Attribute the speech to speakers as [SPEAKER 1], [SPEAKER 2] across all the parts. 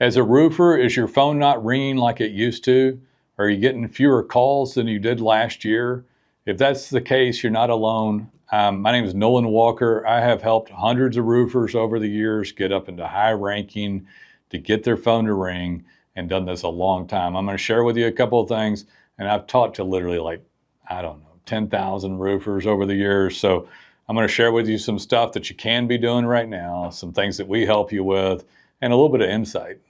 [SPEAKER 1] As a roofer, is your phone not ringing like it used to? Are you getting fewer calls than you did last year? If that's the case, you're not alone. My name is Nolen Walker. I have helped hundreds of roofers over the years get up into high ranking to get their phone to ring, and done this a long time. I'm going to share with you a couple of things, and I've talked to literally like, I don't know, 10,000 roofers over the years. So I'm going to share with you some stuff that you can be doing right now, some things that we help you with, and a little bit of insight.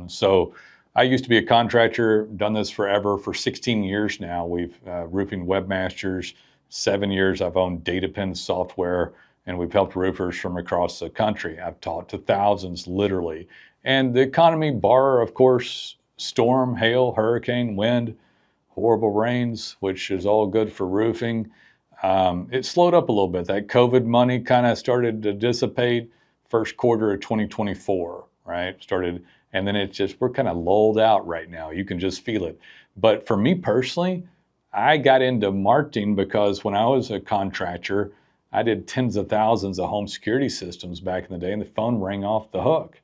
[SPEAKER 1] So I used to be a contractor, done this forever, for 16 years now. We've roofing Webmasters, 7 years. I've owned DataPins software, and we've helped roofers from across the country. I've taught to thousands, literally. And the economy, bar, of course, storm, hail, hurricane, wind, horrible rains, which is all good for roofing. It slowed up a little bit. That COVID money kind of started to dissipate first quarter of 2024, right? And then it's just, we're kind of lulled out right now. You can just feel it. But for me personally, I got into marketing because when I was a contractor, I did tens of thousands of home security systems back in the day, and the phone rang off the hook.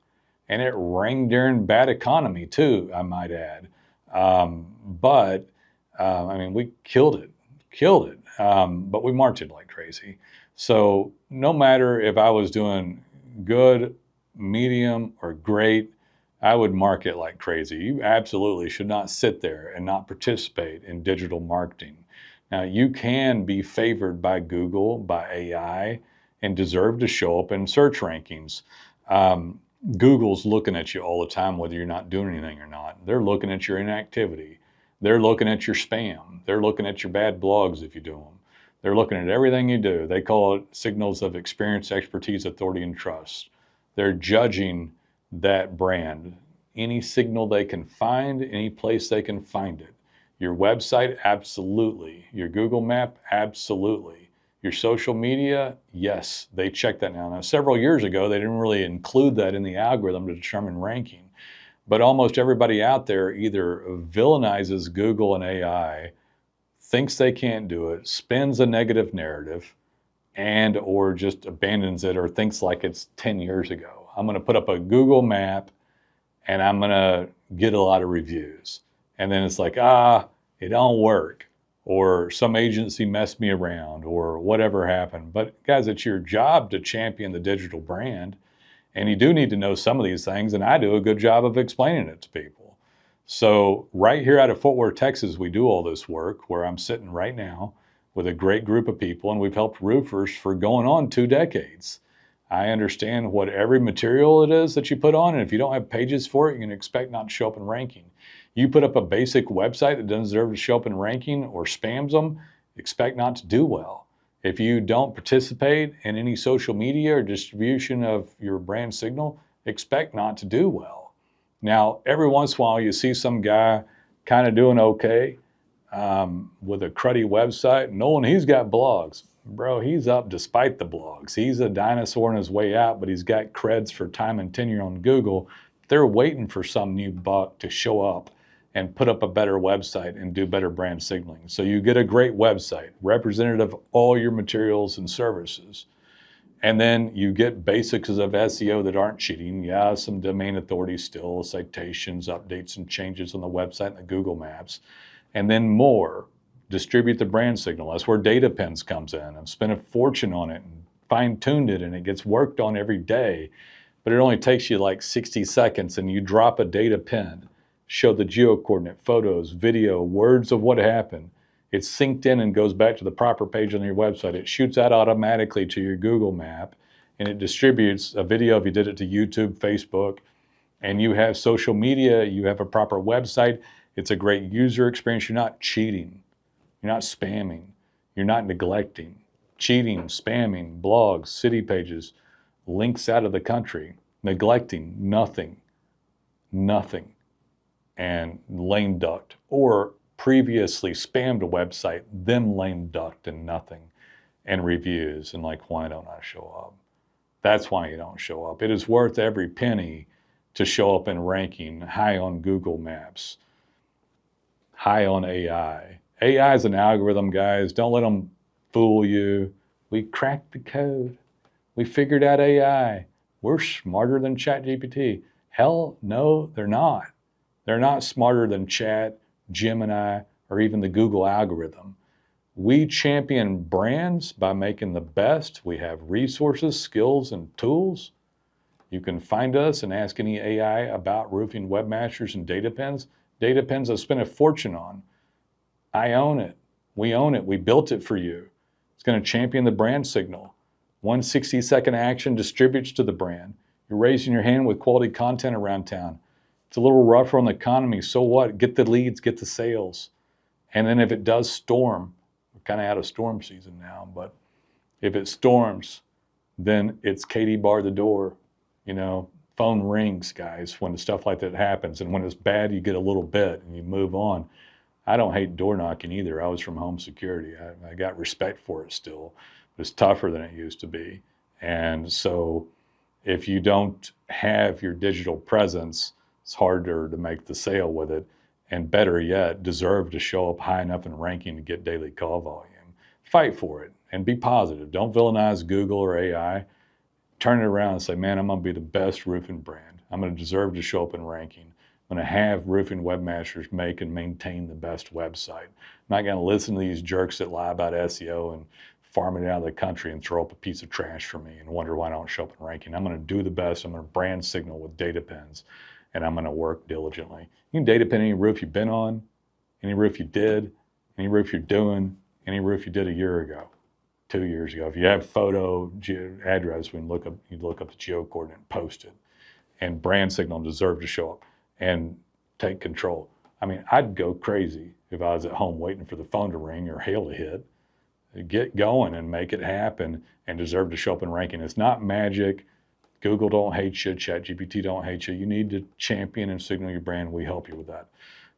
[SPEAKER 1] And it rang during bad economy too, I might add. But I mean, we killed it. But we marketed like crazy. So no matter if I was doing good, medium, or great, I would market like crazy. You absolutely should not sit there and not participate in digital marketing. Now, you can be favored by Google, by AI, and deserve to show up in search rankings. Google's looking at you all the time, whether you're not doing anything or not. They're looking at your inactivity. They're looking at your spam. They're looking at your bad blogs if you do them. They're looking at everything you do. They call it signals of experience, expertise, authority, and trust. They're judging that brand. Any signal they can find, any place they can find it. Your website, absolutely. Your Google map, absolutely. Your social media, yes, they check that now. Now, several years ago, they didn't really include that in the algorithm to determine ranking. But almost everybody out there either villainizes Google and AI, thinks they can't do it, spins a negative narrative, and or just abandons it or thinks like it's 10 years ago. I'm going to put up a Google map and I'm going to get a lot of reviews. And then it's like, it don't work, or some agency messed me around, or whatever happened. But guys, it's your job to champion the digital brand. And you do need to know some of these things, and I do a good job of explaining it to people. So right here out of Fort Worth, Texas, we do all this work where I'm sitting right now with a great group of people, and we've helped roofers for going on 2 decades. I understand what every material it is that you put on, and if you don't have pages for it, you can expect not to show up in ranking. You put up a basic website that doesn't deserve to show up in ranking or spams them, expect not to do well. If you don't participate in any social media or distribution of your brand signal, expect not to do well. Now, every once in a while, you see some guy kind of doing okay with a cruddy website. Nolen, he's got blogs. Bro, he's up despite the blogs. He's a dinosaur on his way out, but he's got creds for time and tenure on Google. They're waiting for some new buck to show up and put up a better website and do better brand signaling. So you get a great website, representative of all your materials and services. And then you get basics of SEO that aren't cheating. Yeah, some domain authority still, citations, updates, and changes on the website and the Google Maps. And then more, distribute the brand signal. That's where DataPins comes in. I've spent a fortune on it and fine-tuned it, and it gets worked on every day. But it only takes you like 60 seconds, and you drop a data pin, show the geo-coordinate, photos, video, words of what happened. It's synced in and goes back to the proper page on your website. It shoots out automatically to your Google map, and it distributes a video if you did it to YouTube, Facebook, and you have social media, you have a proper website. It's a great user experience. You're not cheating. You're not spamming. You're not neglecting. Cheating, spamming, blogs, city pages, links out of the country, neglecting, nothing, and lame ducked, or previously spammed a website, them lame ducked and nothing, and reviews, and like, why don't I show up? That's why you don't show up. It is worth every penny to show up in ranking, high on Google Maps, high on AI. AI is an algorithm, guys. Don't let them fool you. We cracked the code. We figured out AI. We're smarter than ChatGPT. Hell no, they're not. They're not smarter than Chat, Gemini, or even the Google algorithm. We champion brands by making the best. We have resources, skills, and tools. You can find us and ask any AI about roofing, Webmasters, and DataPins. DataPins I spent a fortune on. I own it. We own it. We built it for you. It's going to champion the brand signal. 1 60-second action distributes to the brand. You're raising your hand with quality content around town. It's a little rougher on the economy. So what? Get the leads, get the sales. And then if it does storm, we're kind of out of storm season now, but if it storms, then it's Katie bar the door. Phone rings, guys, when stuff like that happens. And when it's bad, you get a little bit and you move on. I don't hate door knocking either. I was from home security. I got respect for it still, but it's tougher than it used to be. And so if you don't have your digital presence, it's harder to make the sale with it. And better yet, deserve to show up high enough in ranking to get daily call volume. Fight for it and be positive. Don't villainize Google or AI. Turn it around and say, man, I'm going to be the best roofing brand. I'm going to deserve to show up in ranking. I'm going to have roofing webmasters make and maintain the best website. I'm not going to listen to these jerks that lie about SEO and farm it out of the country and throw up a piece of trash for me and wonder why I don't show up in ranking. I'm going to do the best. I'm going to brand signal with DataPins, and I'm going to work diligently. You can DataPin any roof you've been on, any roof you did, any roof you're doing, any roof you did a year ago, 2 years ago. If you have photo address, you look up the geo coordinate and post it. And brand signal deserve to show up and take control. I mean, I'd go crazy if I was at home waiting for the phone to ring or hail to hit. Get going and make it happen and deserve to show up in ranking. It's not magic. Google don't hate you. ChatGPT don't hate you. You need to champion and signal your brand. We help you with that.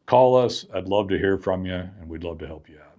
[SPEAKER 1] Call us. I'd love to hear from you, and we'd love to help you out.